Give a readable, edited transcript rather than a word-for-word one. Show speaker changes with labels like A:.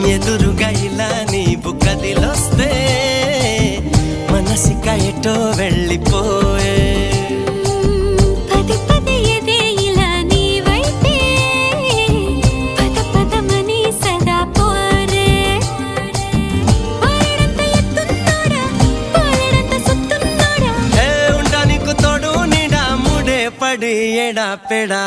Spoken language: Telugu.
A: ఎదురుగా ఇలా నీవు కదిలొస్తే మనసిక ఎటో వెళ్ళిపోయే
B: పది పది ఎదే ఇలా నీ వైపే పద పదమని సదా పోరే పారడంత ఎత్తున్నోడా పారడంత సుత్తున్నోడా
A: ఏ ఉండా నీకు తోడు నీడా ముడే పడి ఎడా పెడా